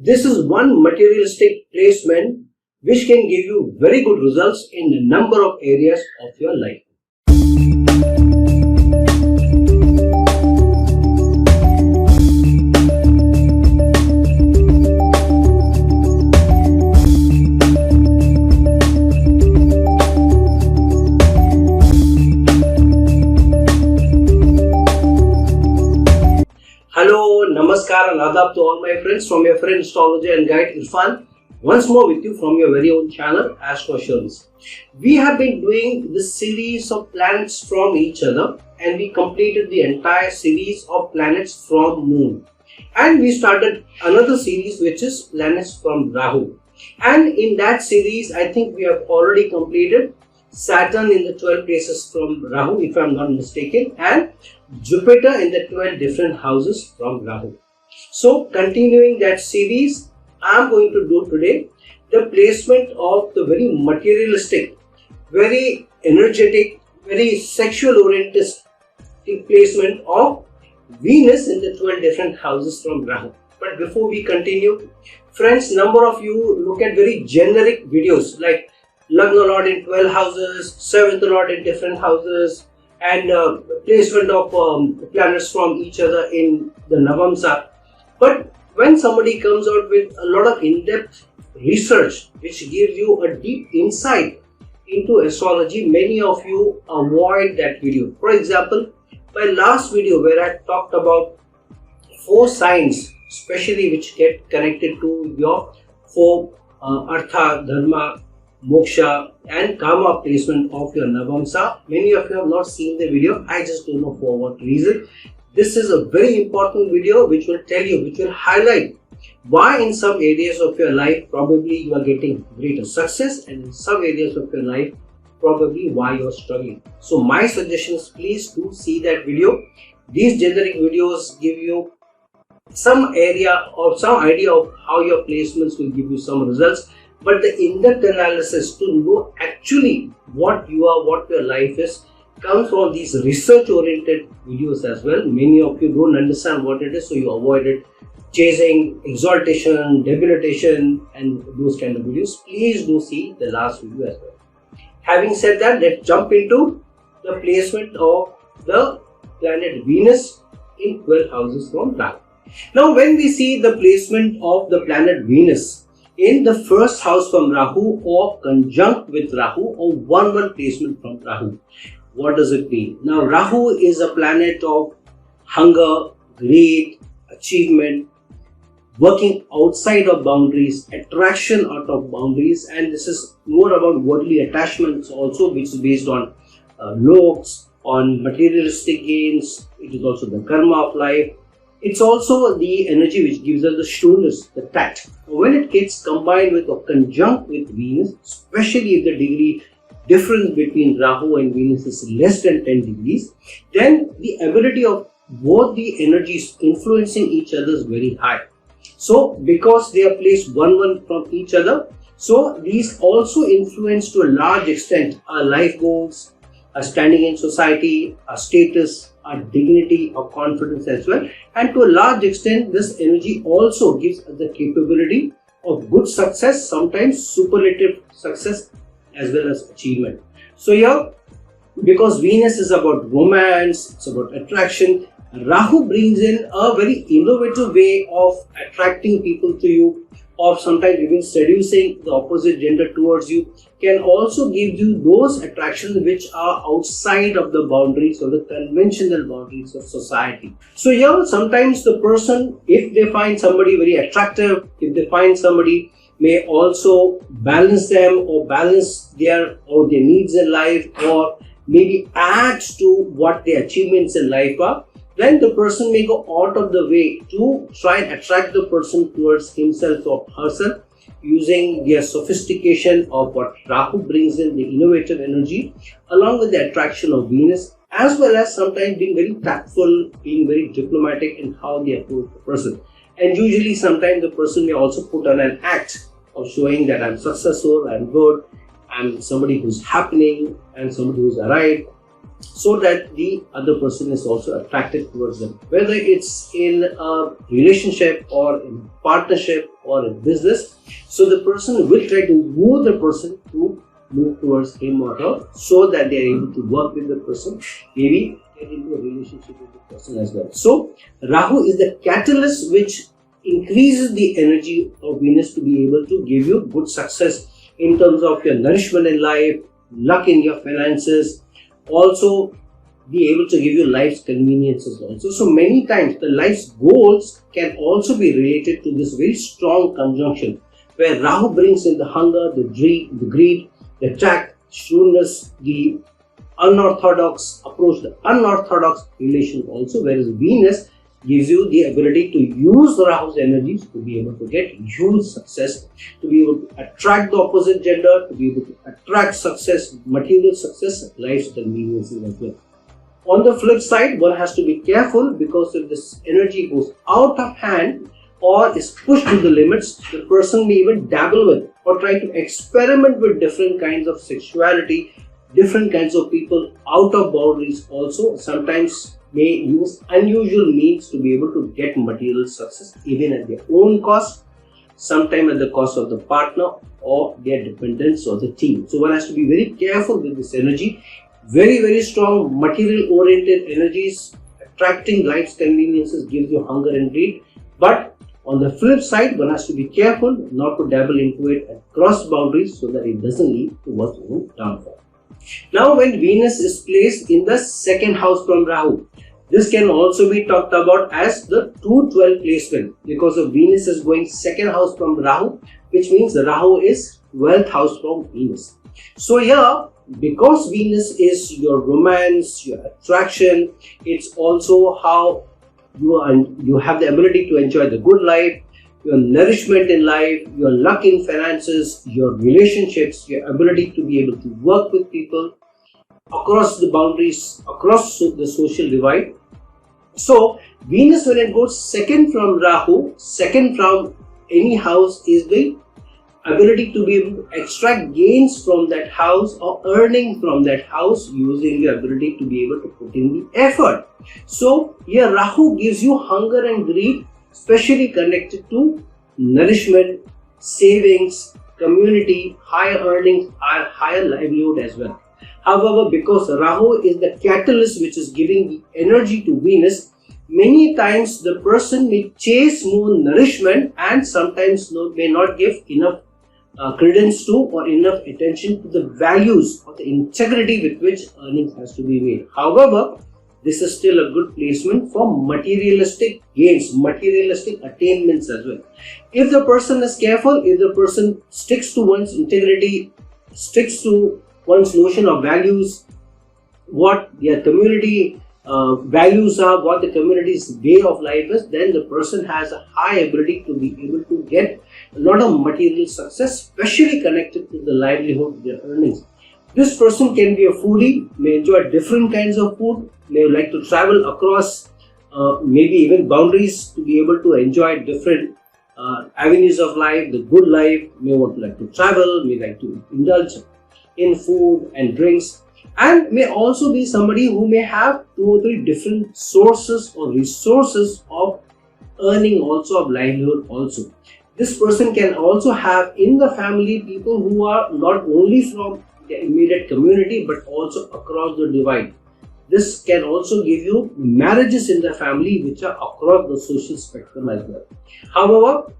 This is one materialistic placement which can give you very good results in a number of areas of your life. Hello, Namaskar and Adab to all my friends from your friend astrologer and guide Irfan. Once more with you from your very own channel, Astro. We have been doing this series of planets from each other and we completed the entire series of planets from Moon. And we started another series which is planets from Rahu. And in that series, I think we have already completed Saturn in the 12 places from Rahu, if I am not mistaken, and Jupiter in the 12 different houses from Rahu. So, continuing that series, I am going to do today the placement of the very materialistic, very energetic, very sexual oriented placement of Venus in the 12 different houses from Rahu. But before we continue, friends, number of you look at very generic videos like Lagna Lord in 12 houses, 7th Lord in different houses, and placement of planets from each other in the Navamsa. But when somebody comes out with a lot of in-depth research which gives you a deep insight into astrology, many of you avoid that video. For example, my last video where I talked about 4 signs, especially which get connected to your 4 Artha, Dharma, Moksha and Kama placement of your Navamsa. Many of you have not seen the video. I just don't know for what reason. This is a very important video which will tell you, which will highlight why in some areas of your life probably you are getting greater success and in some areas of your life probably why you are struggling. So my suggestion is please do see that video. These generic videos give you some area or some idea of how your placements will give you some results. But the in-depth analysis to know actually what you are, what your life is, comes from these research-oriented videos as well. Many of you don't understand what it is, so you avoid it. Chasing, exaltation, debilitation, and those kind of videos. Please do see the last video as well. Having said that, let's jump into the placement of the planet Venus in 12 houses from Rahu. Now, when we see the placement of the planet Venus in the first house from Rahu or conjunct with Rahu or 1-1 placement from Rahu, what does it mean? Now, Rahu is a planet of hunger, greed, achievement, working outside of boundaries, attraction out of boundaries, and this is more about worldly attachments also, which is based on looks, on materialistic gains. It is also the karma of life. It's also the energy which gives us the shrewdness, the tact. When it gets combined with or conjunct with Venus, especially if the degree difference between Rahu and Venus is less than 10 degrees, then the ability of both the energies influencing each other is very high. So, because they are placed 1-1 from each other, so these also influence to a large extent our life goals, our standing in society, our status, our dignity, our confidence as well. And to a large extent, this energy also gives us the capability of good success, sometimes superlative success as well as achievement. So here, because Venus is about romance, it's about attraction, Rahu brings in a very innovative way of attracting people to you, or sometimes even seducing the opposite gender towards you, can also give you those attractions which are outside of the boundaries or the conventional boundaries of society. So here, sometimes the person, if they find somebody very attractive, if they find somebody may also balance them or balance their needs in life, or maybe add to what their achievements in life are, then the person may go out of the way to try and attract the person towards himself or herself using their sophistication of what Rahu brings in, the innovative energy, along with the attraction of Venus, as well as sometimes being very tactful, being very diplomatic in how they approach the person. And usually sometimes the person may also put on an act of showing that I'm successful, I'm good, I'm somebody who's happening, and somebody who's arrived, so that the other person is also attracted towards them. Whether it's in a relationship or in partnership or in business. So the person will try to move the person to move towards him or her, so that they are able to work with the person, maybe get into a relationship with the person as well. So Rahu is the catalyst which increases the energy of Venus to be able to give you good success in terms of your nourishment in life, luck in your finances, also be able to give you life's conveniences also. So many times the life's goals can also be related to this very strong conjunction, where Rahu brings in the hunger, the greed, the tact, shrewdness, the unorthodox approach, the unorthodox relation also, whereas Venus gives you the ability to use Rahu's energies to be able to get huge success, to be able to attract the opposite gender, to be able to attract success, material success, life's conveniences as well. On the flip side, one has to be careful, because if this energy goes out of hand or is pushed to the limits, the person may even dabble with or try to experiment with different kinds of sexuality, different kinds of people out of boundaries also. Sometimes may use unusual means to be able to get material success, even at their own cost, sometimes at the cost of the partner or their dependents or the team. So one has to be very careful with this energy. Very, very strong material oriented energies, attracting life's conveniences, gives you hunger and greed. But on the flip side, one has to be careful not to dabble into it and cross boundaries, so that it doesn't lead to one's own downfall. Now, when Venus is placed in the second house from Rahu, this can also be talked about as the 212 placement, because of Venus is going second house from Rahu, which means the Rahu is 12th house from Venus. So here, because Venus is your romance, your attraction, it's also how you have the ability to enjoy the good life, your nourishment in life, your luck in finances, your relationships, your ability to be able to work with people across the boundaries, across the social divide. So Venus, when it goes second from Rahu, second from any house, is the ability to be able to extract gains from that house or earning from that house, using your ability to be able to put in the effort. So here Rahu gives you hunger and greed, especially connected to nourishment, savings, community, higher earnings, higher livelihood as well. However, because Rahu is the catalyst which is giving the energy to Venus, many times the person may chase more nourishment and sometimes may not give enough credence to or enough attention to the values or the integrity with which earnings has to be made. However, this is still a good placement for materialistic gains, materialistic attainments as well. If the person is careful, if the person sticks to one's integrity, sticks to one's notion of values, what their community values are, what the community's way of life is, then the person has a high ability to be able to get a lot of material success, especially connected to the livelihood, their earnings. This person can be a foodie, may enjoy different kinds of food, may like to travel across maybe even boundaries to be able to enjoy different avenues of life, the good life, may want to like to travel, may like to indulge in food and drinks, and may also be somebody who may have 2 or 3 different sources or resources of earning, also of livelihood also. This person can also have in the family people who are not only from the immediate community but also across the divide. This can also give you marriages in the family which are across the social spectrum as well. However,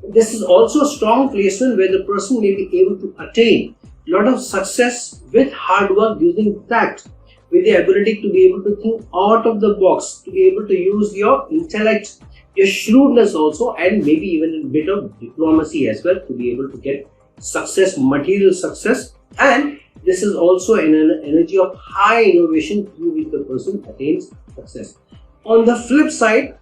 this is also a strong placement where the person may be able to attain a lot of success with hard work, using tact, with the ability to be able to think out of the box, to be able to use your intellect, your shrewdness also, and maybe even a bit of diplomacy as well, to be able to get success, material success. And this is also an energy of high innovation through which the person attains success. On the flip side,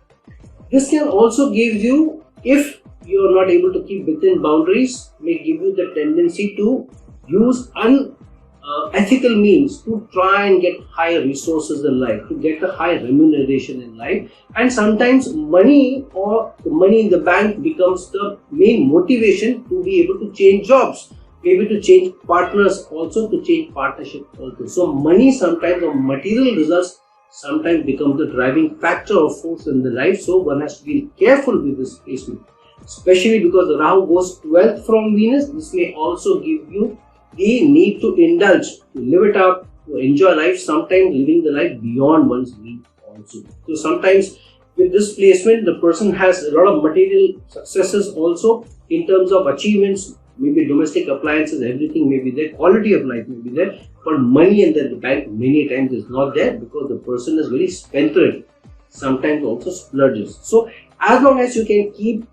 this can also give you, if you are not able to keep within boundaries, may give you the tendency to use unethical means to try and get higher resources in life, to get a higher remuneration in life, and sometimes money or money in the bank becomes the main motivation to be able to change jobs, maybe to change partners also, to change partnership also. So money sometimes, or material results sometimes become the driving factor or force in the life, so one has to be careful with this placement. especially because the Rahu goes 12th from Venus. This may also give you the need to indulge, to live it up, to enjoy life, sometimes living the life beyond one's means also. So sometimes with this placement, the person has a lot of material successes also in terms of achievements, maybe domestic appliances, everything may be there, quality of life may be there, but money in the bank many times is not there because the person is very spendthrift, sometimes also splurges. So as long as you can keep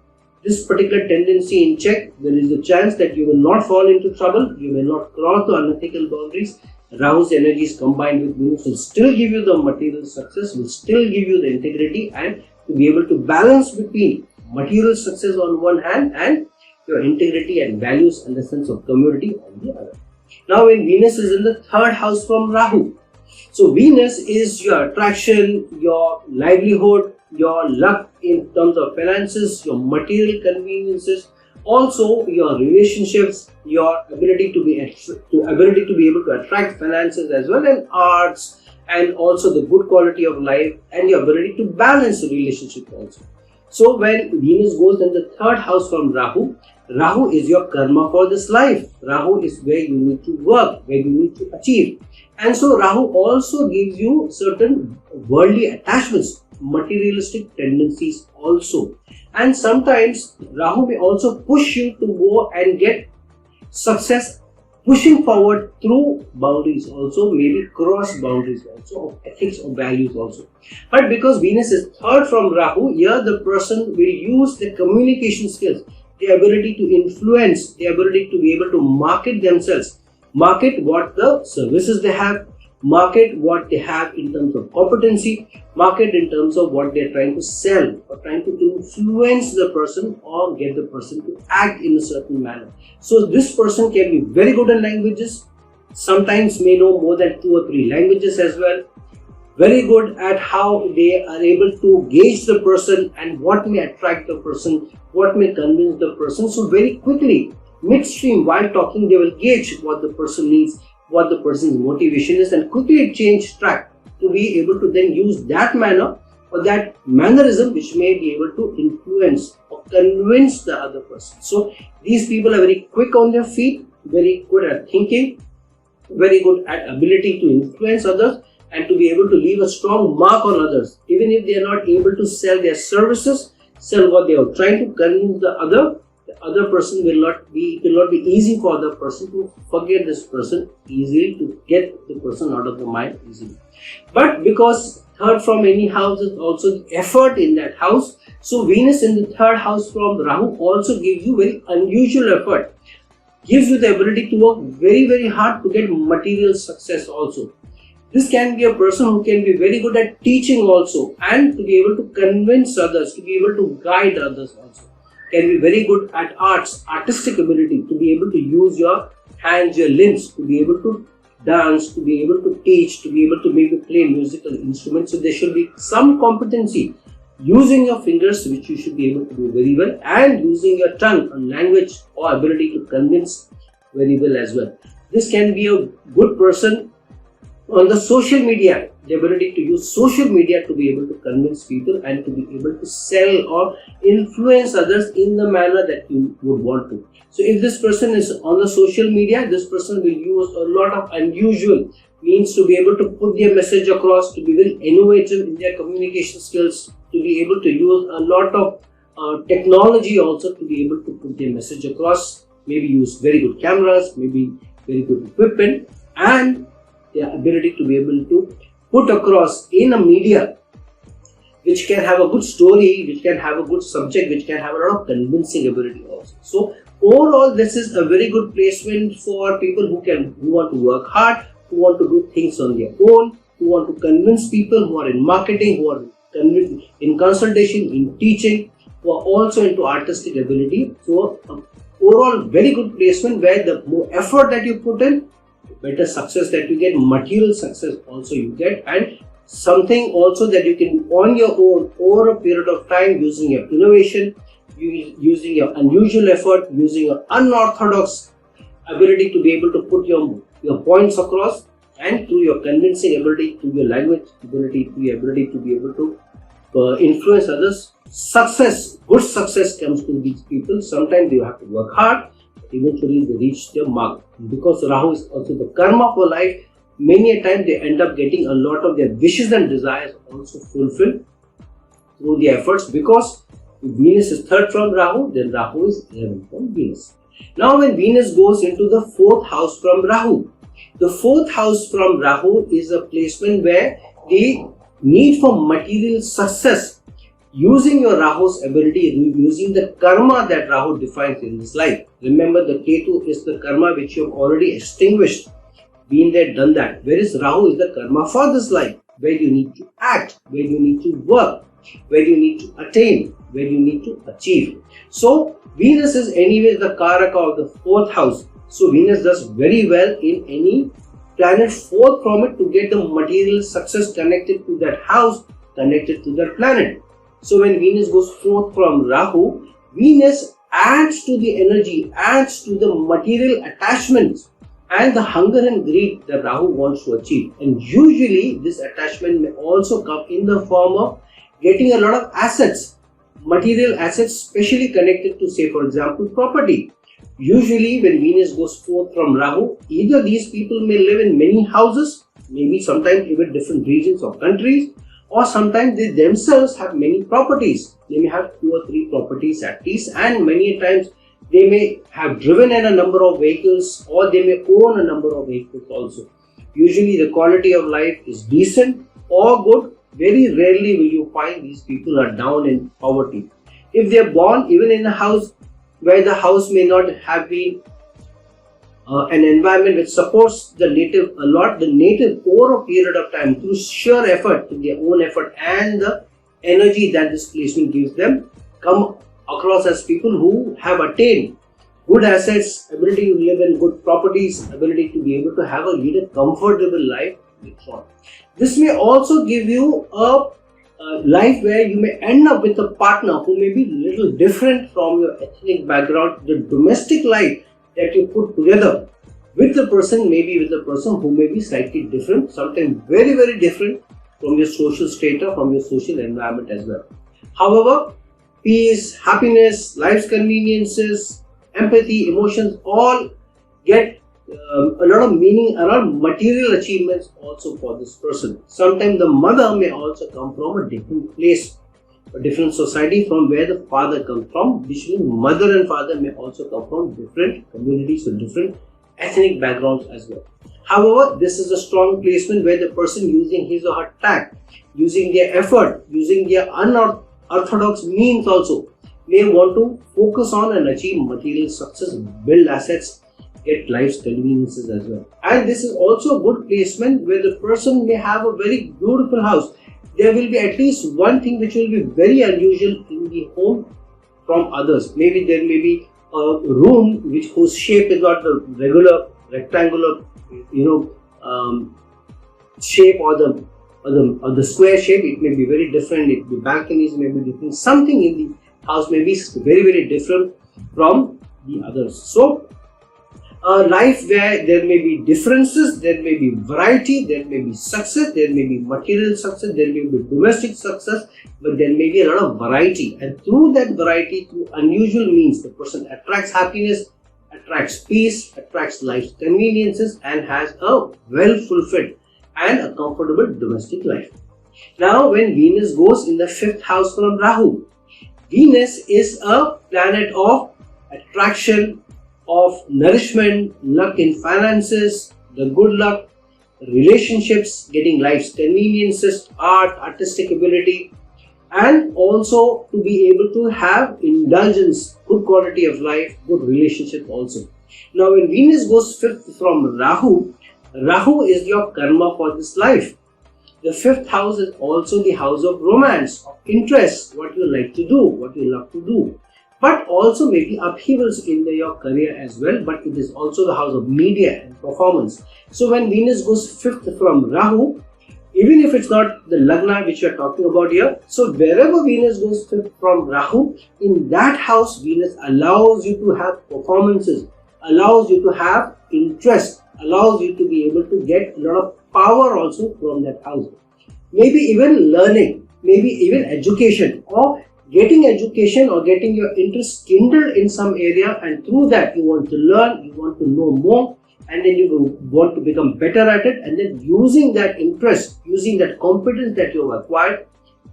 this particular tendency in check, there is a chance that you will not fall into trouble, you will not cross the unethical boundaries. Rahu's energies combined with Venus will still give you the material success, will still give you the integrity, and to be able to balance between material success on one hand and your integrity and values and the sense of community on the other. Now when Venus is in the third house from Rahu, so Venus is your attraction, your livelihood, your luck in terms of finances, your material conveniences, also your relationships, your ability to be able to attract finances as well, and arts, and also the good quality of life and your ability to balance the relationship also. So when Venus goes in the third house from Rahu, Rahu is your karma for this life. Rahu is where you need to work, where you need to achieve. And so Rahu also gives you certain worldly attachments, materialistic tendencies also. And sometimes Rahu may also push you to go and get success, pushing forward through boundaries also, maybe cross boundaries also, of ethics or values also. But because Venus is third from Rahu, here the person will use the communication skills, the ability to influence, the ability to be able to market themselves, market what the services they have, market what they have in terms of competency, market in terms of what they're trying to sell or trying to influence the person or get the person to act in a certain manner. So this person can be very good in languages, sometimes may know more than 2 or 3 languages as well, very good at how they are able to gauge the person and what may attract the person, what may convince the person. So very quickly, midstream while talking, they will gauge what the person needs, what the person's motivation is, and quickly change track to be able to then use that manner or that mannerism which may be able to influence or convince the other person. So these people are very quick on their feet, very good at thinking, very good at ability to influence others and to be able to leave a strong mark on others. Even if they are not able to sell their services, sell what they are trying to convince the other person will not be, it will not be easy for the person to forget this person easily, to get the person out of the mind easily. But because third from any house is also the effort in that house, so Venus in the third house from Rahu also gives you very unusual effort, gives you the ability to work very, very hard to get material success also. This can be a person who can be very good at teaching also, and to be able to convince others, to be able to guide others also. Can be very good at arts, artistic ability, to be able to use your hands, your limbs, to be able to dance, to be able to teach, to be able to maybe play musical instruments. So there should be some competency using your fingers, which you should be able to do very well, and using your tongue and language or ability to convince very well as well. This can be a good person on the social media, the ability to use social media to be able to convince people and to be able to sell or influence others in the manner that you would want to. So if this person is on the social media, this person will use a lot of unusual means to be able to put their message across, to be very innovative in their communication skills, to be able to use a lot of technology also to be able to put their message across, maybe use very good cameras, maybe very good equipment, and their ability to be able to put across in a media which can have a good story, which can have a good subject, which can have a lot of convincing ability also. So overall, this is a very good placement for people who want to work hard, who want to do things on their own, who want to convince people, who are in marketing, who are in consultation, in teaching, who are also into artistic ability. So overall, very good placement where the more effort that you put in, better success that you get, material success also you get, and something also that you can do on your own over a period of time using your innovation, using your unusual effort, using your unorthodox ability to be able to put your points across, and through your convincing ability, through your language ability, through your ability to be able to influence others. Success, good success comes to these people. Sometimes they have to work hard, but eventually they reach their mark. Because Rahu is also the karma for life, many a time they end up getting a lot of their wishes and desires also fulfilled through the efforts. Because if Venus is third from Rahu, then Rahu is 11 from Venus. Now when Venus goes into the fourth house from Rahu, the fourth house from Rahu is a placement where the need for material success, using your Rahu's ability, using the karma that Rahu defines in this life. Remember, the Ketu is the karma which you have already extinguished, been there, done that. Whereas Rahu is the karma for this life, where you need to act, where you need to work, where you need to attain, where you need to achieve. So Venus is anyways the Karaka of the fourth house. So Venus does very well in any planet fourth from it to get the material success connected to that house, connected to that planet. So when Venus goes fourth from Rahu, Venus adds to the energy, adds to the material attachments and the hunger and greed that Rahu wants to achieve. And usually this attachment may also come in the form of getting a lot of assets, material assets, especially connected to, say for example, property. Usually when Venus goes forth from Rahu, either these people may live in many houses, maybe sometimes even different regions or countries, or sometimes they themselves have many properties. They may have 2 or 3 properties at least, and many times they may have driven in a number of vehicles, or they may own a number of vehicles also. Usually the quality of life is decent or good. Very rarely will you find these people are down in poverty. If they are born even in a house where the house may not have been an environment which supports the native a lot, the native over a period of time through sheer effort, through their own effort and the energy that this placement gives them, come across as people who have attained good assets, ability to live in good properties, ability to be able to have a lead a comfortable life later on. This may also give you a life where you may end up with a partner who may be a little different from your ethnic background. The domestic life that you put together with the person may be with a person who may be slightly different, sometimes very, very different from your social strata, from your social environment as well. However, peace, happiness, life's conveniences, empathy, emotions all get a lot of meaning around material achievements also for this person. Sometimes the mother may also come from a different place, a different society from where the father comes from, which means mother and father may also come from different communities or different ethnic backgrounds as well. However, this is a strong placement where the person using his or her tact, using their effort, using their unorthodox means also may want to focus on and achieve material success, build assets, get life's conveniences as well. And this is also a good placement where the person may have a very beautiful house. There will be at least one thing which will be very unusual in the home from others. Maybe there may be a room whose shape is not the regular rectangular, shape or the square shape. It may be very different. The balconies may be different. Something in the house may be very, very different from the others. So a life where there may be differences, there may be variety, there may be success, there may be material success, there may be domestic success, but there may be a lot of variety. And through that variety, through unusual means, the person attracts happiness, attracts peace, attracts life's conveniences, and has a well-fulfilled and a comfortable domestic life. Now, when Venus goes in the 5th house from Rahu, Venus is a planet of attraction, of nourishment, luck in finances, the good luck, relationships, getting life's conveniences, art, artistic ability, and also to be able to have indulgence, good quality of life, good relationship also. Now when Venus goes 5th from Rahu, Rahu is your karma for this life. The 5th house is also the house of romance, of interest, what you like to do, what you love to do. But also maybe upheavals in your career as well, but it is also the house of media and performance. So when Venus goes 5th from Rahu, even if it's not the Lagna which we are talking about here, so wherever Venus goes 5th from Rahu, in that house Venus allows you to have performances, allows you to have interest, allows you to be able to get a lot of power also from that house. Maybe even learning. maybe even education, or getting education or getting your interest kindled in some area, and through that you want to learn, you want to know more, and then you want to become better at it, and then using that interest, using that competence that you have acquired,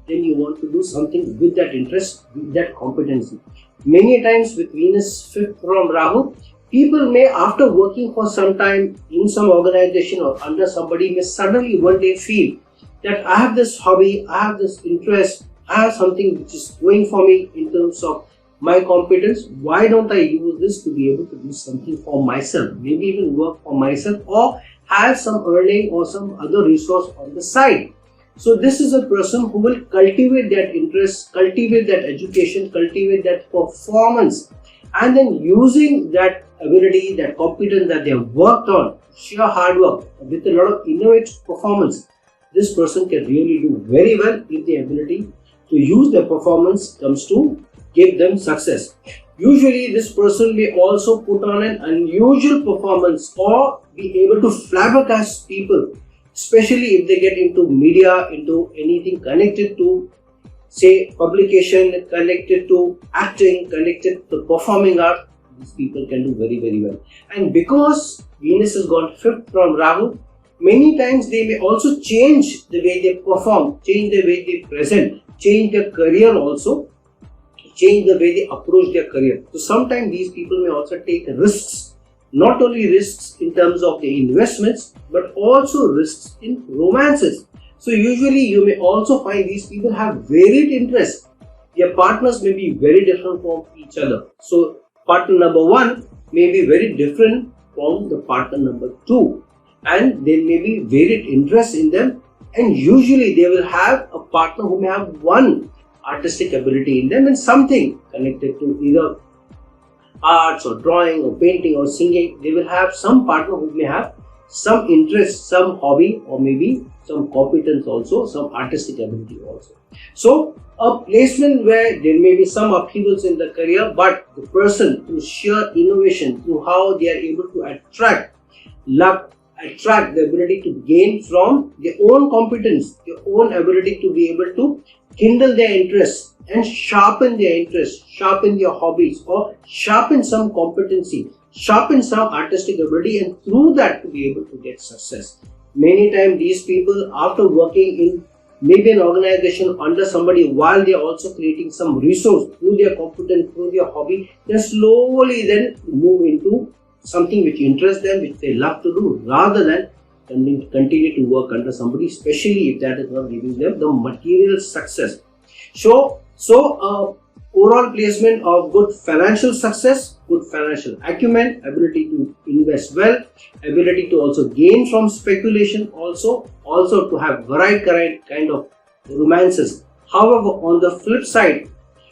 then you want to do something with that interest, with that competency. Many times with Venus fifth from Rahu, people may, after working for some time in some organization or under somebody, may suddenly one day feel that I have this hobby, I have this interest, I have something which is going for me in terms of my competence. Why don't I use this to be able to do something for myself, maybe even work for myself, or have some earning or some other resource on the side. So this is a person who will cultivate that interest, cultivate that education, cultivate that performance, and then using that ability, that competence that they have worked on, sheer hard work with a lot of innovative performance, this person can really do very well if the ability to use their performance comes to give them success. Usually this person may also put on an unusual performance or be able to flabbergast people, especially if they get into media, into anything connected to, say, publication, connected to acting, connected to performing art. These people can do very, very well. And because Venus has gone fifth from Rahu, many times they may also change the way they perform, change the way they present, change their career also, change the way they approach their career. So sometimes these people may also take risks, not only risks in terms of the investments, but also risks in romances. So usually you may also find these people have varied interests. Their partners may be very different from each other. So partner number one may be very different from the partner number two, and there may be varied interests in them, and usually they will have a partner who may have one artistic ability in them and something connected to either arts or drawing or painting or singing. They will have some partner who may have some interest, some hobby, or maybe some competence also, some artistic ability also. So a placement where there may be some upheavals in the career, but the person through sheer innovation, through how they are able to attract luck, attract the ability to gain from their own competence, their own ability to be able to kindle their interests and sharpen their interests, sharpen their hobbies, or sharpen some competency, sharpen some artistic ability, and through that to be able to get success. Many times these people, after working in maybe an organization under somebody while they are also creating some resource through their competence, through their hobby, they slowly then move into something which interests them, which they love to do, rather than continue to work under somebody, especially if that is not giving them the material success. So overall placement of good financial success, good financial acumen, ability to invest well, ability to also gain from speculation, also to have varied kind of romances. However, on the flip side,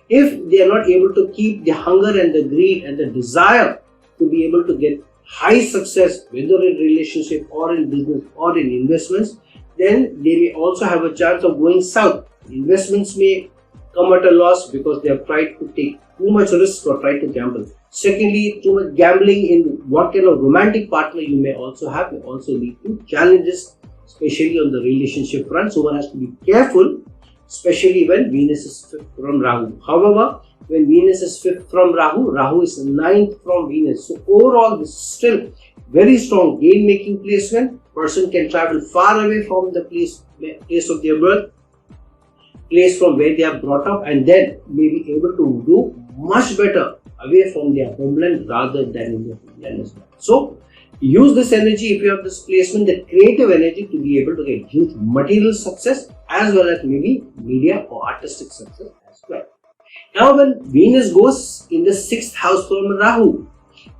if they are not able to keep the hunger and the greed and the desire to be able to get high success, whether in relationship or in business or in investments, then they may also have a chance of going south. Investments may come at a loss because they have tried to take too much risk or try to gamble. Secondly, too much gambling in what kind of romantic partner you may also have may also lead to challenges, especially on the relationship front. So one has to be careful, especially when Venus is fifth from Rahu. However, when Venus is fifth from Rahu, Rahu is ninth from Venus. So overall, this is still very strong gain-making placement. Person can travel far away from the place of their birth, place from where they are brought up, and then may be able to do much better away from their homeland rather than in their homeland as well. So use this energy, if you have this placement, the creative energy, to be able to get huge material success as well as maybe media or artistic success as well. Now when Venus goes in the 6th house from Rahu,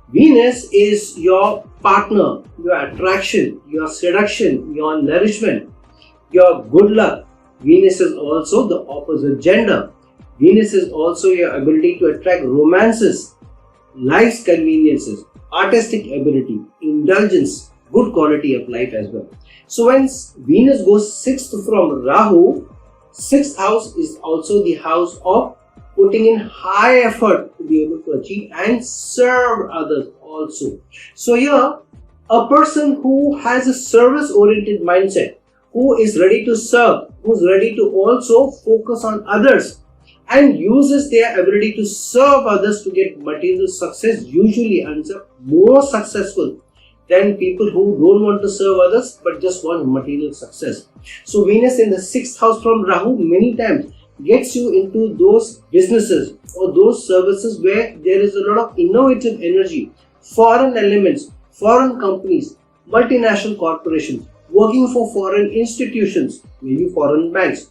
Venus is your partner, your attraction, your seduction, your nourishment, your good luck. Venus is also the opposite gender. Venus is also your ability to attract romances, life's conveniences, artistic ability, indulgence, good quality of life as well. So when Venus goes 6th from Rahu, 6th house is also the house of putting in high effort to be able to achieve and serve others also. So here, a person who has a service-oriented mindset, who is ready to serve, who's ready to also focus on others and uses their ability to serve others to get material success, usually ends up more successful than people who don't want to serve others but just want material success. So Venus in the 6th house from Rahu many times gets you into those businesses or those services where there is a lot of innovative energy, foreign elements, foreign companies, multinational corporations, working for foreign institutions, maybe foreign banks,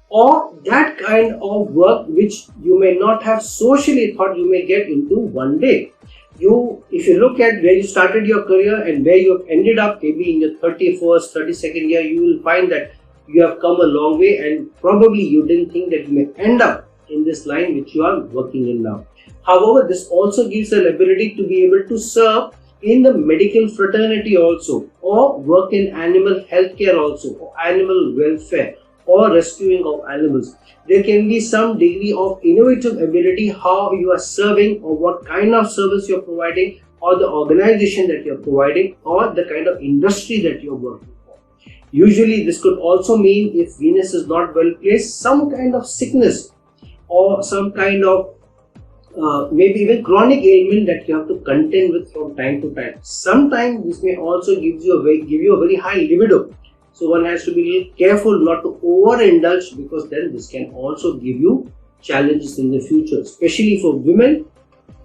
or that kind of work which you may not have socially thought you may get into one day. If you look at where you started your career and where you have ended up, maybe in your 31st, 32nd year, you will find that you have come a long way and probably you didn't think that you may end up in this line which you are working in now. However, this also gives an ability to be able to serve in the medical fraternity also, or work in animal healthcare also, or animal welfare, or rescuing of animals. There can be some degree of innovative ability how you are serving or what kind of service you are providing, or the organization that you are providing, or the kind of industry that you are working for. Usually this could also mean, if Venus is not well placed, some kind of sickness or some kind of maybe even chronic ailment that you have to contend with from time to time. Sometimes this may also give you a very high libido. So one has to be a little careful not to overindulge, because then this can also give you challenges in the future. Especially for women,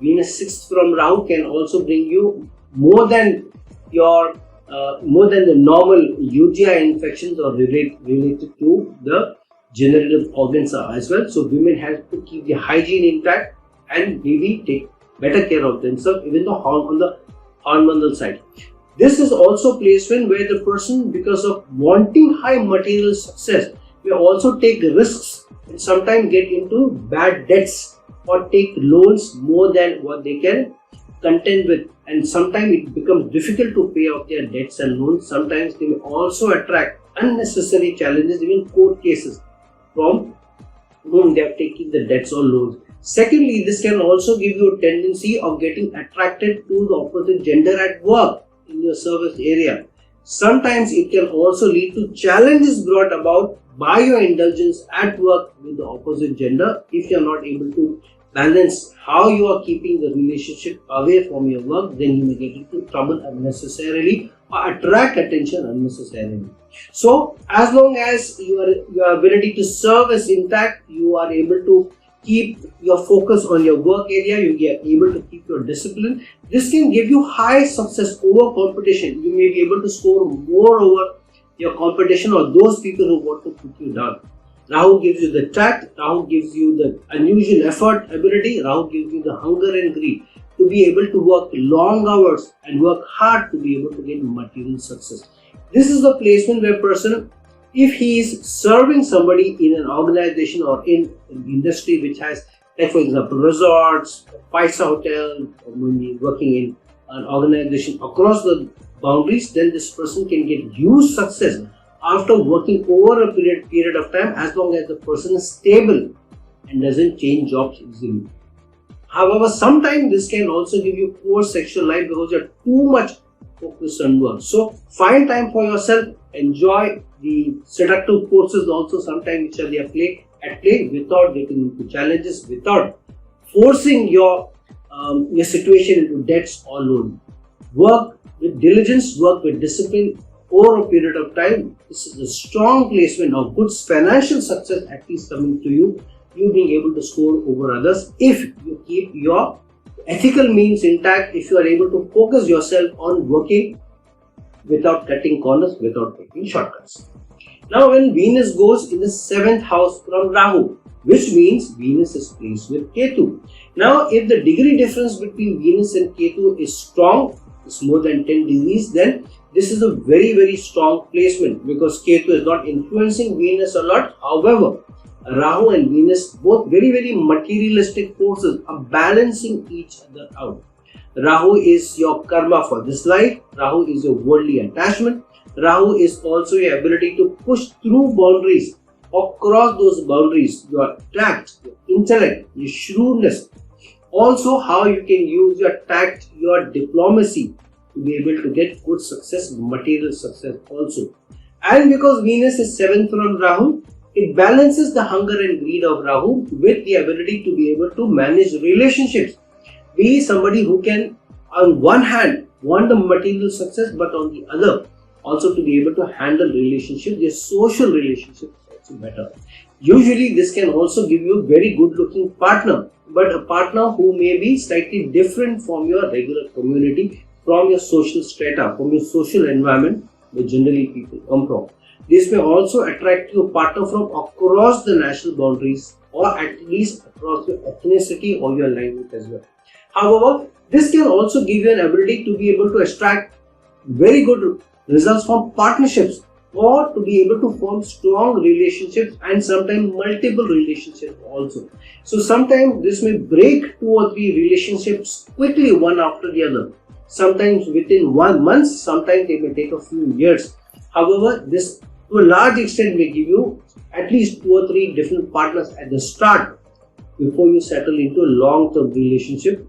Venus 6th from Rahu can also bring you more than the normal UTI infections or related to the generative organs as well. So women have to keep their hygiene intact and maybe take better care of themselves, even though on the hormonal side. This is also a placement where the person, because of wanting high material success, may also take risks and sometimes get into bad debts or take loans more than what they can contend with, and sometimes it becomes difficult to pay off their debts and loans. Sometimes they may also attract unnecessary challenges, even court cases, from whom they are taking the debts or loans. Secondly, this can also give you a tendency of getting attracted to the opposite gender at work in your service area. Sometimes it can also lead to challenges brought about by your indulgence at work with the opposite gender. If you are not able to balance how you are keeping the relationship away from your work, then you may get into trouble unnecessarily or attract attention unnecessarily. So as long as your ability to serve is intact, you are able to keep your focus on your work area, you get able to keep your discipline. This can give you high success over competition. You may be able to score more over your competition or those people who want to put you down. Rahu gives you the tact, Rahu gives you the unusual effort ability, Rahu gives you the hunger and greed to be able to work long hours and work hard to be able to get material success. This is the placement where person, if he is serving somebody in an organization or in an industry which has, like for example, resorts, 5-star hotel, or maybe working in an organization across the boundaries, then this person can get huge success after working over a period of time, as long as the person is stable and doesn't change jobs easily. However, sometimes this can also give you poor sexual life because you're too much focused on work. So find time for yourself, enjoy the seductive forces also sometimes which are at play without getting into challenges, without forcing your situation into debts or loan. Work with diligence, work with discipline over a period of time. This is a strong placement of good financial success at least coming to you being able to score over others if you keep your ethical means intact, if you are able to focus yourself on working without cutting corners, without taking shortcuts. Now when Venus goes in the 7th house from Rahu, which means Venus is placed with Ketu. Now if the degree difference between Venus and Ketu is strong, it's more than 10 degrees, then this is a very, very strong placement because Ketu is not influencing Venus a lot. However, Rahu and Venus, both very, very materialistic forces, are balancing each other out. Rahu is your karma for this life. Rahu is your worldly attachment. Rahu is also your ability to push through boundaries or cross those boundaries, your tact, your intellect, your shrewdness. Also, how you can use your tact, your diplomacy to be able to get good success, material success also. And because Venus is 7th from Rahu, it balances the hunger and greed of Rahu with the ability to be able to manage relationships. Be somebody who can, on one hand, want the material success, but on the other, also to be able to handle relationships, their social relationships also better. Usually, this can also give you a very good looking partner, but a partner who may be slightly different from your regular community, from your social strata, from your social environment where generally people come from. This may also attract you a partner from across the national boundaries, or at least across your ethnicity or your language as well. However, this can also give you an ability to be able to extract very good results from partnerships, or to be able to form strong relationships and sometimes multiple relationships also. So sometimes this may break 2 or 3 relationships quickly, one after the other. Sometimes within 1 month, sometimes they may take a few years. However, this to a large extent may give you at least 2 or 3 different partners at the start before you settle into a long-term relationship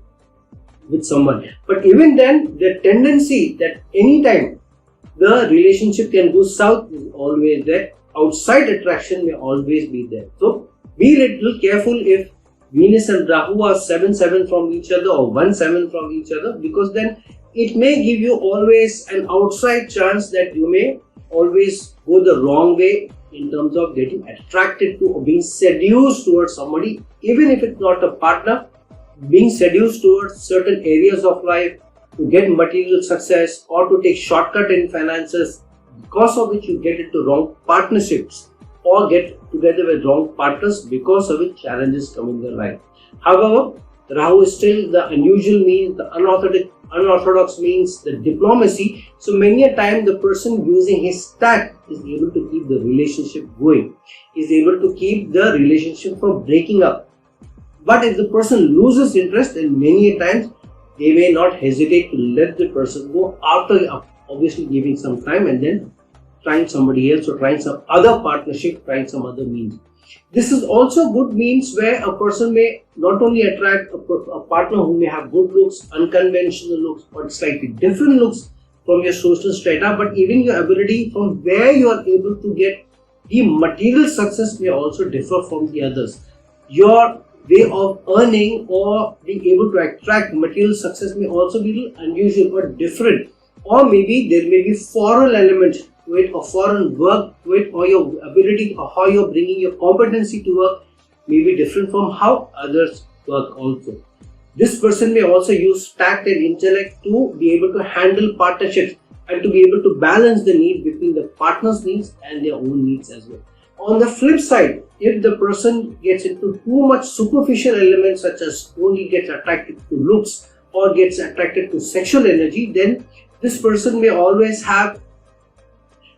with someone. But even then, the tendency that anytime the relationship can go south is always there. Outside attraction may always be there. So be a little careful if Venus and Rahu are 7-7 from each other or 1-7 from each other, because then it may give you always an outside chance that you may always go the wrong way in terms of getting attracted to or being seduced towards somebody, even if it's not a partner, being seduced towards certain areas of life to get material success or to take shortcut in finances, because of which you get into wrong partnerships or get together with wrong partners, because of which challenges come in their life. However, Rahu is still the unusual means, the unorthodox means, the diplomacy. So many a time the person using his tact is able to keep the relationship going, is able to keep the relationship from breaking up. But if the person loses interest, then many a times they may not hesitate to let the person go after obviously giving some time and then trying somebody else or trying some other partnership, trying some other means. This is also good means where a person may not only attract a partner who may have good looks, unconventional looks, or slightly different looks from your social strata, but even your ability from where you are able to get the material success may also differ from the others. Your way of earning or being able to attract material success may also be unusual or different, or maybe there may be foreign element to it or foreign work to it, or your ability or how you're bringing your competency to work may be different from how others work also. This person may also use tact and intellect to be able to handle partnerships and to be able to balance the need between the partner's needs and their own needs as well. On the flip side, if the person gets into too much superficial elements such as only gets attracted to looks or gets attracted to sexual energy, then this person may always have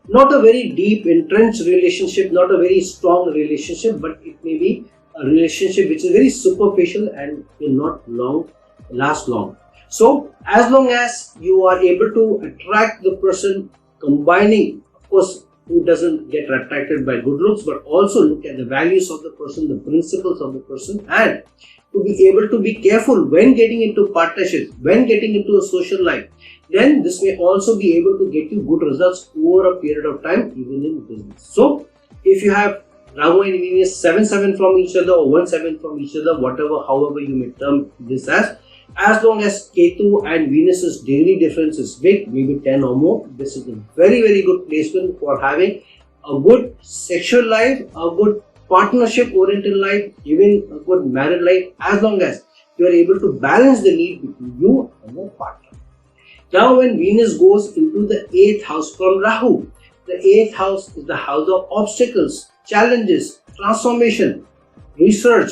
not a very deep entrenched relationship, not a very strong relationship, but it may be a relationship which is very superficial and will not last long. So as long as you are able to attract the person, combining, of course, who doesn't get attracted by good looks, but also look at the values of the person, the principles of the person, and to be able to be careful when getting into partnerships, when getting into a social life, then this may also be able to get you good results over a period of time, even in business. So if you have Rahu and Venus 7-7 from each other or 1-7 from each other, however you may term this as long as Ketu and Venus's daily difference is big, maybe 10 or more, this is a very, very good placement for having a good sexual life, a good partnership oriented life, even a good married life, as long as you are able to balance the need between you and your partner. Now when Venus goes into the 8th house from Rahu, the 8th house is the house of obstacles, challenges, transformation, research,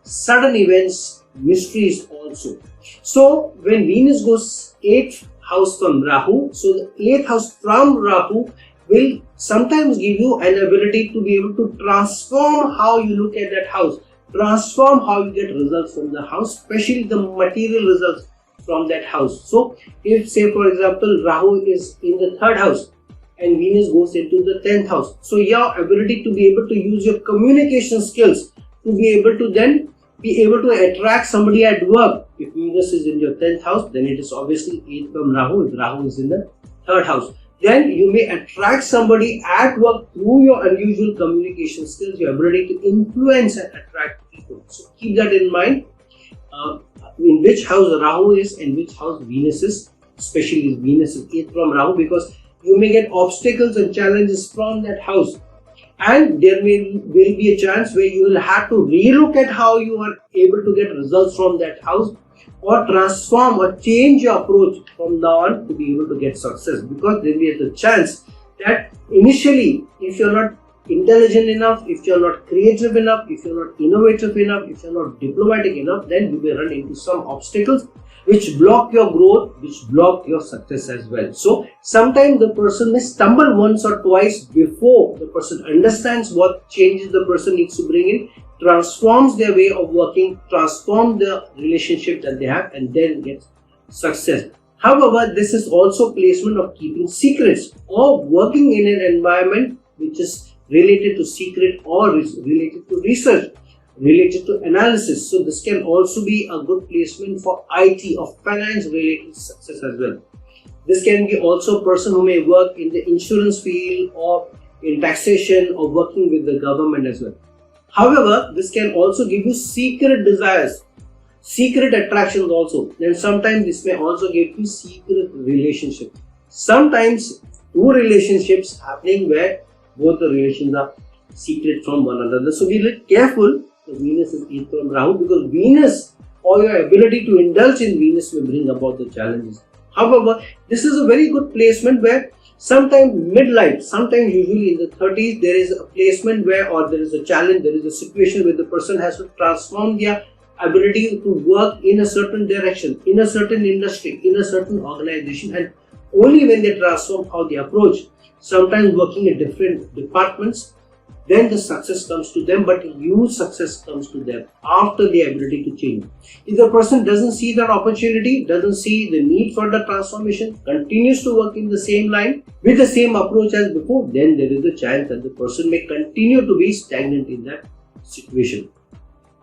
sudden events, mysteries also. So when Venus goes 8th house from Rahu, so the 8th house from Rahu will sometimes give you an ability to be able to transform how you look at that house, transform how you get results from the house, especially the material results from that house. So if, say for example, Rahu is in the 3rd house and Venus goes into the 10th house, so your ability to be able to use your communication skills to be able to then be able to attract somebody at work. If Venus is in your 10th house, then it is obviously 8th from Rahu if Rahu is in the 3rd house. Then you may attract somebody at work through your unusual communication skills, your ability to influence and attract people. So keep that in mind. In which house Rahu is and which house Venus is, especially Venus is 8th from Rahu, because you may get obstacles and challenges from that house, and there will be a chance where you will have to relook at how you are able to get results from that house, or transform or change your approach from now on to be able to get success, because there will be a chance that initially, if you are not intelligent enough, if you are not creative enough, if you are not innovative enough, if you are not diplomatic enough, then you may run into some obstacles which block your growth, which block your success as well. So sometimes the person may stumble once or twice before the person understands what changes the person needs to bring in, transforms their way of working, transform the relationship that they have, and then gets success. However, this is also placement of keeping secrets or working in an environment which is related to secret or related to research, related to analysis. So this can also be a good placement for IT or finance related success as well. This can be also a person who may work in the insurance field or in taxation or working with the government as well. However, this can also give you secret desires, secret attractions also. Then sometimes this may also give you secret relationships. Sometimes two relationships happening where both the relations are secret from one another. So be a little careful. The Venus is 8th from Rahu, because Venus or your ability to indulge in Venus will bring about the challenges. However, this is a very good placement where sometimes midlife, sometimes usually in the 30s, there is a placement where, or there is a challenge, there is a situation where the person has to transform their ability to work in a certain direction, in a certain industry, in a certain organization, and only when they transform how they approach, sometimes working in different departments, then the success comes to them, but huge success comes to them after the ability to change. If the person doesn't see that opportunity, doesn't see the need for the transformation, continues to work in the same line with the same approach as before, then there is a chance that the person may continue to be stagnant in that situation.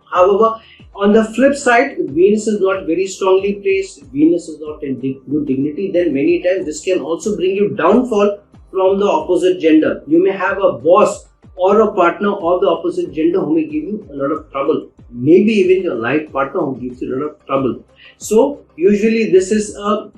However, on the flip side, if Venus is not very strongly placed, Venus is not in good dignity, then many times this can also bring you downfall from the opposite gender. You may have a boss or a partner of the opposite gender who may give you a lot of trouble. Maybe even your life partner who gives you a lot of trouble. So usually this is a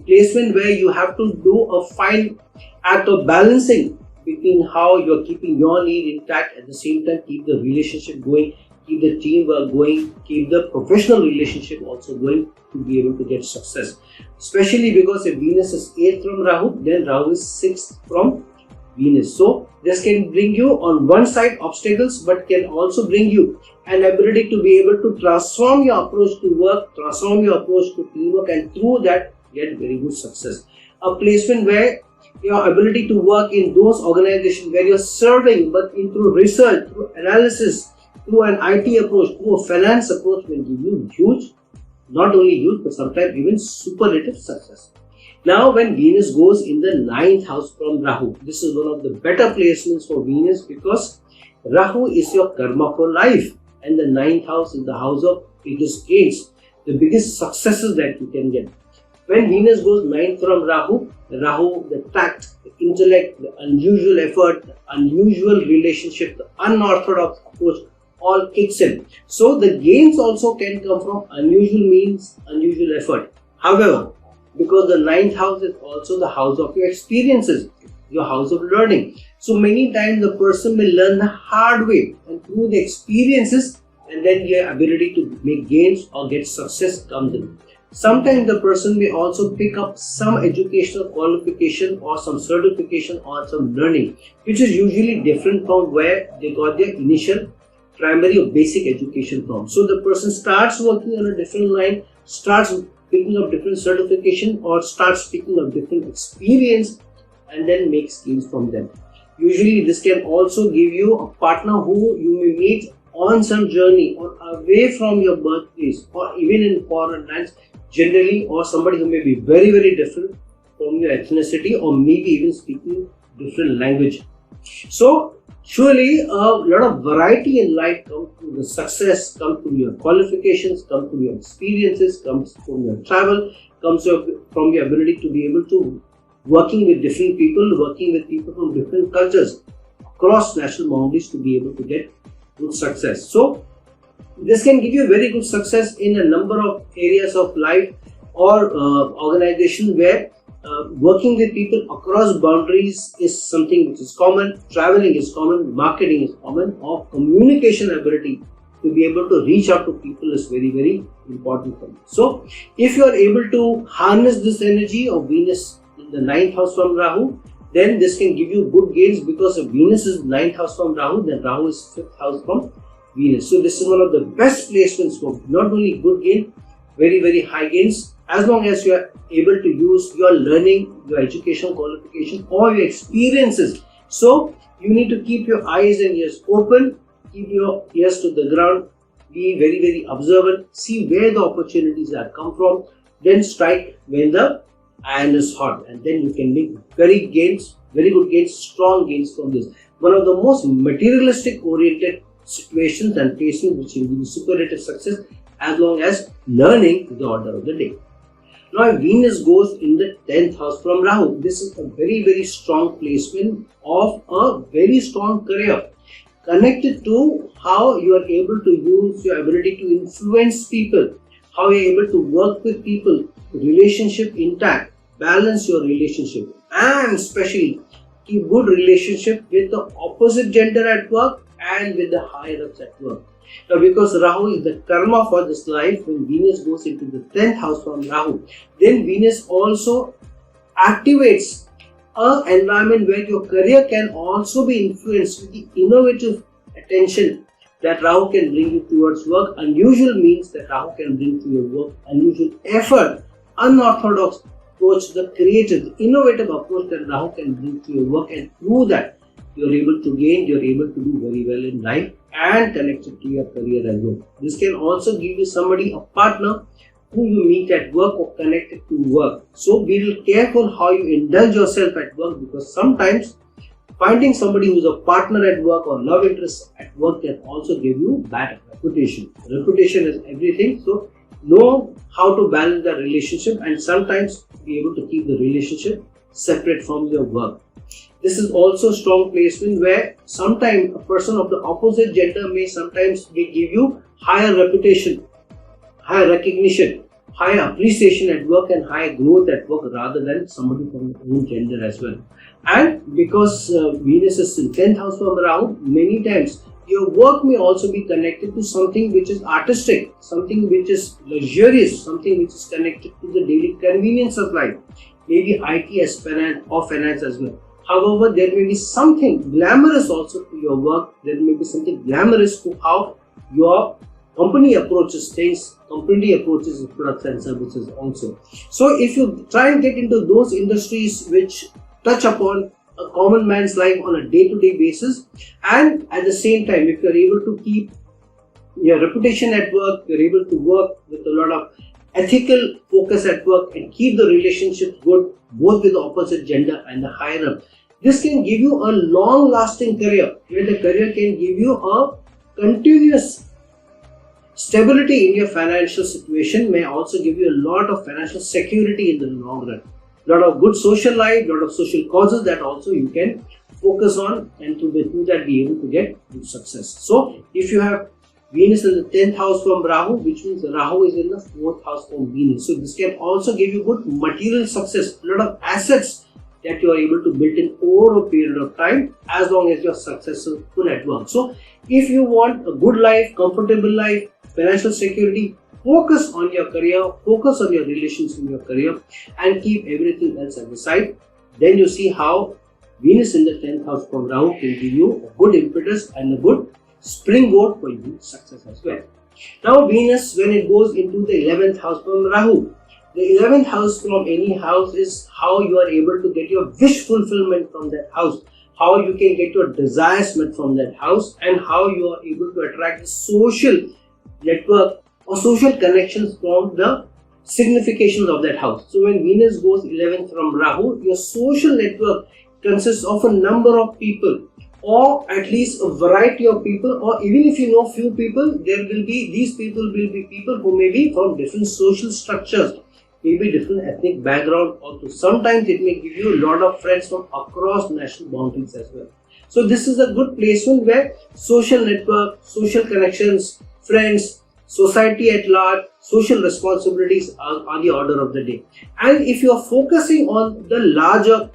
placement where you have to do a fine act of balancing between how you're keeping your need intact, at the same time keep the relationship going, keep the teamwork going, keep the professional relationship also going to be able to get success. Especially because if Venus is 8th from Rahu, then Rahu is 6th from Venus. So this can bring you on one side obstacles, but can also bring you an ability to be able to transform your approach to work, transform your approach to teamwork, and through that get very good success. A placement where your ability to work in those organizations where you're serving, but through research, through analysis, through an IT approach, through a finance approach, will give you huge, not only huge, but sometimes even superlative success. Now, when Venus goes in the 9th house from Rahu, this is one of the better placements for Venus, because Rahu is your karma for life, and the 9th house is the house of biggest gains, the biggest successes that you can get. When Venus goes 9th from Rahu, the tact, the intellect, the unusual effort, the unusual relationship, the unorthodox approach all kicks in. So the gains also can come from unusual means, unusual effort. However, because the 9th house is also the house of your experiences, your house of learning. So many times the person will learn the hard way, and through the experiences, and then your ability to make gains or get success comes in. Sometimes the person may also pick up some educational qualification or some certification or some learning, which is usually different from where they got their initial primary or basic education from. So the person starts working on a different line, starts picking up different certification, or starts picking up different experience, and then makes gains from them. Usually this can also give you a partner who you may meet on some journey or away from your birthplace, or even in foreign lands generally, or somebody who may be very, very different from your ethnicity, or maybe even speaking different language. So surely a lot of variety in life comes from the success, comes from your qualifications, comes from your experiences, comes from your travel, comes from your ability to be able to working with different people, working with people from different cultures across national boundaries to be able to get good success. So this can give you very good success in a number of areas of life or organization where working with people across boundaries is something which is common, traveling is common, marketing is common, or communication ability to be able to reach out to people is very, very important for you. So if you are able to harness this energy of Venus in the 9th house from Rahu, then this can give you good gains, because if Venus is 9th house from Rahu, then Rahu is 5th house from Venus. So this is one of the best placements for not only good gain, very, very high gains, as long as you are able to use your learning, your education qualification, or your experiences. So you need to keep your eyes and ears open, keep your ears to the ground, be very, very observant, see where the opportunities have come from, then strike when the iron is hot, and then you can make very good gains, strong gains from this. One of the most materialistic oriented situations and placements which will give you superlative success as long as learning the order of the day. Now, if Venus goes in the 10th house from Rahu, this is a very, very strong placement of a very strong career, connected to how you are able to use your ability to influence people, how you are able to work with people, relationship intact, balance your relationship, and especially keep good relationship with the opposite gender at work and with the higher ups at work. Now, because Rahu is the karma for this life, when Venus goes into the 10th house from Rahu, then Venus also activates an environment where your career can also be influenced with the innovative attention that Rahu can bring you towards work. Unusual means that Rahu can bring to your work, unusual effort, unorthodox approach, the creative, the innovative approach that Rahu can bring to your work, and through that you are able to gain, you are able to do very well in life and connected to your career as well. This can also give you somebody, a partner who you meet at work or connected to work. So be little careful how you indulge yourself at work, because sometimes finding somebody who is a partner at work or love interest at work can also give you bad reputation. Reputation is everything. So know how to balance the relationship and sometimes be able to keep the relationship separate from your work. This is also strong placement where sometimes a person of the opposite gender may sometimes give you higher reputation, higher recognition, higher appreciation at work, and higher growth at work rather than somebody from the own gender as well. And because Venus is in 10th house from Rahu, many times your work may also be connected to something which is artistic, something which is luxurious, something which is connected to the daily convenience of life, maybe IT as finance as well. However, there may be something glamorous also to your work. There may be something glamorous to how your company approaches things, company approaches products and services also. So if you try and get into those industries which touch upon a common man's life on a day-to-day basis, and at the same time, if you are able to keep your reputation at work, you are able to work with a lot of ethical focus at work and keep the relationships good both with the opposite gender and the higher up, this can give you a long-lasting career, where the career can give you a continuous stability in your financial situation, may also give you a lot of financial security in the long run. A lot of good social life, a lot of social causes that also you can focus on, and to that be able to get good success. So if you have Venus in the 10th house from Rahu, which means Rahu is in the 4th house from Venus. So this can also give you good material success, a lot of assets that you are able to build in over a period of time, as long as you are successful at work. So if you want a good life, comfortable life, financial security, focus on your career, focus on your relations in your career, and keep everything else at the side. Then you see how Venus in the 10th house from Rahu can give you a good impetus and a good springboard for your success as well. Now Venus, when it goes into the 11th house from Rahu, the 11th house from any house is how you are able to get your wish fulfillment from that house, how you can get your desires met from that house, and how you are able to attract the social network or social connections from the significations of that house. So when Venus goes 11th from Rahu, your social network consists of a number of people, or at least a variety of people, or even if you know few people, these people will be people who may be from different social structures, maybe different ethnic background also. Sometimes it may give you a lot of friends from across national boundaries as well. So this is a good placement where social network, social connections, friends, society at large, social responsibilities are the order of the day. And if you are focusing on the larger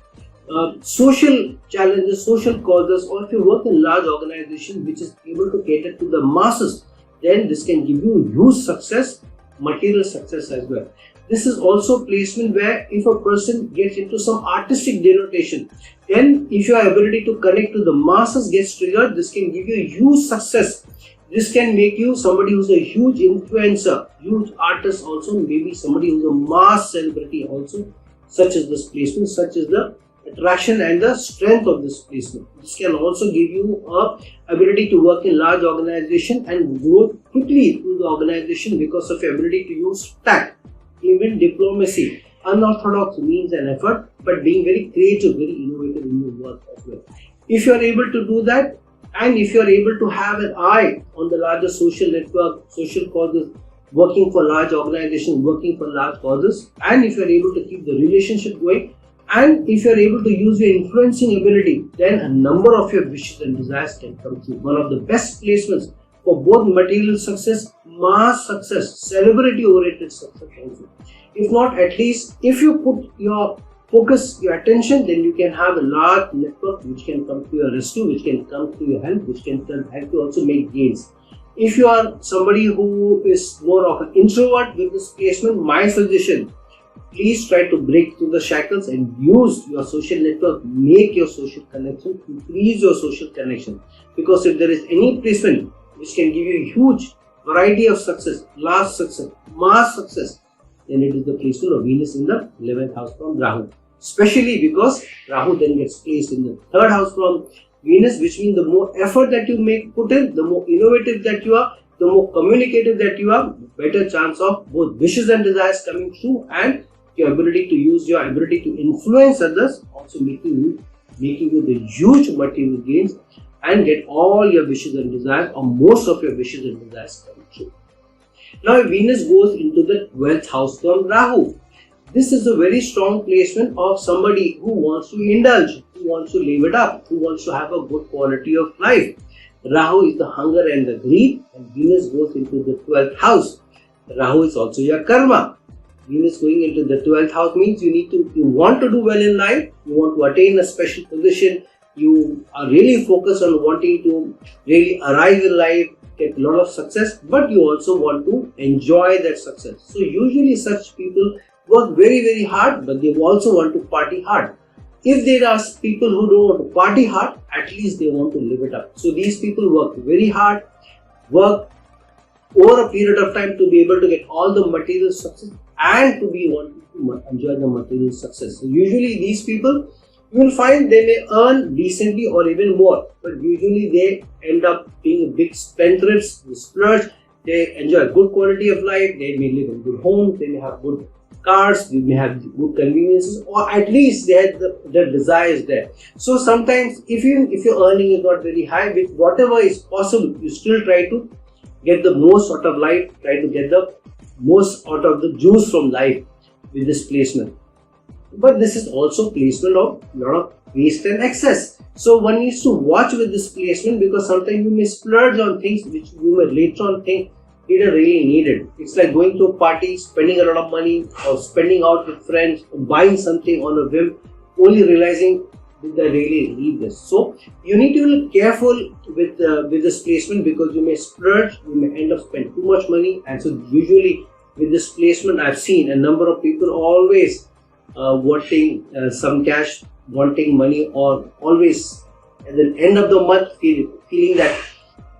social challenges, social causes, or if you work in large organization which is able to cater to the masses, then this can give you huge success, material success as well. This is also placement where if a person gets into some artistic denotation, then if your ability to connect to the masses gets triggered, this can give you huge success. This can make you somebody who's a huge influencer, huge artist also, maybe somebody who's a mass celebrity also, such as this placement, such as the attraction and the strength of this placement. This can also give you a ability to work in large organization and grow quickly through the organization because of your ability to use tact, even diplomacy, unorthodox means and effort, but being very creative, very innovative in your work as well. If you are able to do that, and if you are able to have an eye on the larger social network, social causes, working for large organizations, working for large causes, and if you are able to keep the relationship going, and if you are able to use your influencing ability, then a number of your wishes and desires can come true. One of the best placements for both material success, mass success, celebrity-oriented success also. If not, at least if you put your focus, your attention, then you can have a large network which can come to your rescue, which can come to your help, which can help you also make gains. If you are somebody who is more of an introvert with this placement, my suggestion, please try to break through the shackles and use your social network, make your social connection, increase your social connection. Because if there is any placement which can give you a huge variety of success, large success, mass success, then it is the placement of Venus in the 11th house from Rahu. Especially because Rahu then gets placed in the 3rd house from Venus, which means the more effort that you put in, the more innovative that you are, the more communicative that you are, better chance of both wishes and desires coming true, and your ability to use your ability to influence others, also making you the huge material gains and get all your wishes and desires, or most of your wishes and desires come true. Now Venus goes into the 12th house from Rahu. This is a very strong placement of somebody who wants to indulge, who wants to live it up, who wants to have a good quality of life. Rahu is the hunger and the greed, and Venus goes into the 12th house. Rahu is also your karma. Venus going into the 12th house means you want to do well in life, you want to attain a special position, you are really focused on wanting to really arrive in life, get a lot of success, but you also want to enjoy that success. So usually such people work very, very hard, but they also want to party hard. If there are people who don't want to party hard, at least they want to live it up. So these people work very hard, work over a period of time to be able to get all the material success and to be wanting to enjoy the material success. So usually these people, you will find they may earn decently or even more, but usually they end up being big spendthrifts, they splurge, they enjoy a good quality of life, they may live in good homes, they may have good cars, they may have good conveniences, or at least they have the desires there. So sometimes if your earning is not very high, with whatever is possible, you still try to get the most out of life, try to get the most out of the juice from life with this placement. But this is also placement of a lot of waste and excess. So one needs to watch with this placement, because sometimes you may splurge on things which you may later on think didn't really need it. It's like going to a party, spending a lot of money, or spending out with friends, or buying something on a whim, only realizing did I really need this. So you need to be careful with this placement, because you may splurge, you may end up spending too much money. And so usually with this placement, I've seen a number of people always wanting some cash, wanting money, or always at the end of the month feeling that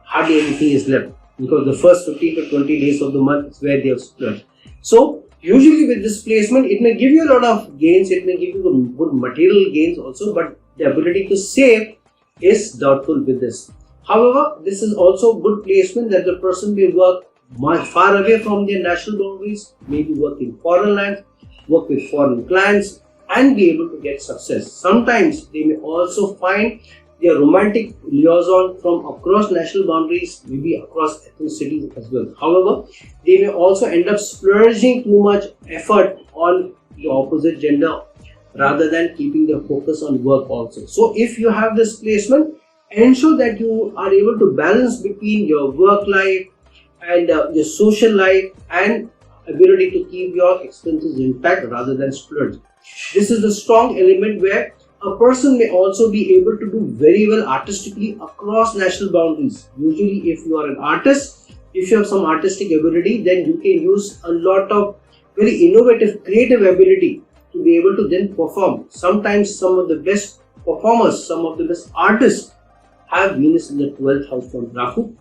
hardly anything is left, because the first 15 to 20 days of the month is where they have splurged. So usually with this placement, it may give you a lot of gains, it may give you good material gains also, but the ability to save is doubtful with this. However, this is also good placement that the person may work much far away from their national boundaries, maybe work in foreign lands, work with foreign clients, and be able to get success. Sometimes they may also find their romantic liaison from across national boundaries, maybe across ethnicities as well. However, they may also end up splurging too much effort on the opposite gender rather than keeping their focus on work also. So if you have this placement, ensure that you are able to balance between your work life and your social life and ability to keep your expenses intact rather than splurge. This is the strong element where a person may also be able to do very well artistically across national boundaries. Usually if you are an artist, if you have some artistic ability, then you can use a lot of very innovative creative ability to be able to then perform. Sometimes some of the best performers, some of the best artists have Venus in the 12th house from Rahu.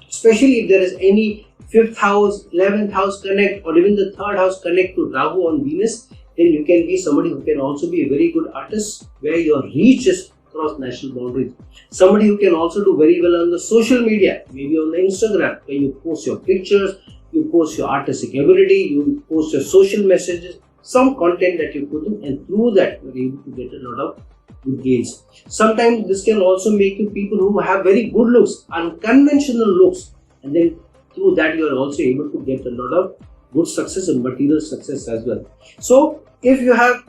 Especially if there is any 5th house, 11th house connect or even the 3rd house connect to Rahu on Venus, then you can be somebody who can also be a very good artist where your reach is across national boundaries. Somebody who can also do very well on the social media, maybe on the Instagram, where you post your pictures, you post your artistic ability, you post your social messages, some content that you put in, and through that you are able to get a lot of good gains. Sometimes this can also make you people who have very good looks, unconventional looks, and then through that you are also able to get a lot of good success and material success as well. So if you have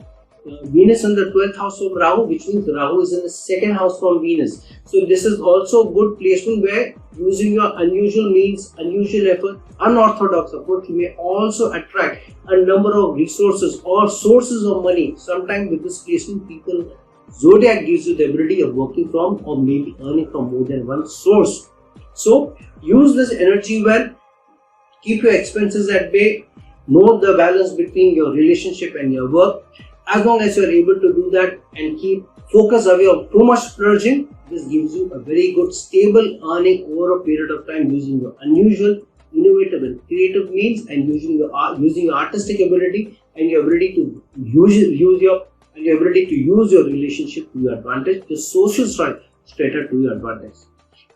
Venus in the 12th house from Rahu, which means Rahu is in the 2nd house from Venus. So this is also a good placement where using your unusual means, unusual effort, unorthodox approach, you may also attract a number of resources or sources of money. Sometimes with this placement, people, Zodiac gives you the ability of working from or maybe earning from more than one source. So use this energy well, keep your expenses at bay, know the balance between your relationship and your work. As long as you are able to do that and keep focus away of too much splurging, this gives you a very good stable earning over a period of time using your unusual, innovative and creative means and using your artistic ability and your ability to use your relationship to your advantage, your social strata to your advantage.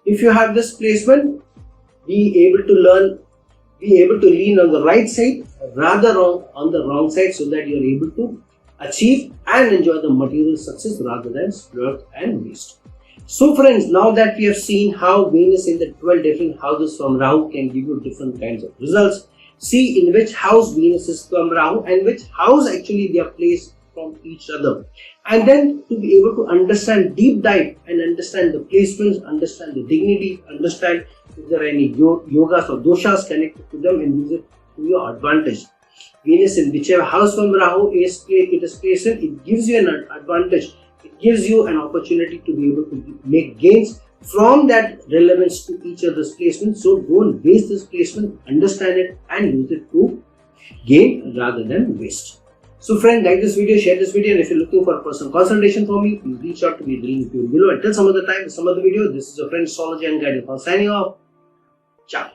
If you have this placement, be able to lean on the right side rather on the wrong side so that you are able to achieve and enjoy the material success rather than splurge and waste. So friends, now that we have seen how Venus in the 12 different houses from Rahu can give you different kinds of results, see in which house Venus is from Rahu and which house actually they are placed from each other. And then to be able to understand, deep dive and understand the placements, understand the dignity, understand if there are any yogas or doshas connected to them and use it to your advantage. Venus in whichever house from Rahu it is placed in, it gives you an advantage. It gives you an opportunity to be able to make gains from that relevance to each other's placement. So don't waste this placement, understand it and use it to gain rather than waste. So friend, like this video, share this video, and if you're looking for a personal consultation from me, please reach out to me, the link below. Until some other time, some other video, this is your friend Astrology and Guide Irfan signing off. Ciao.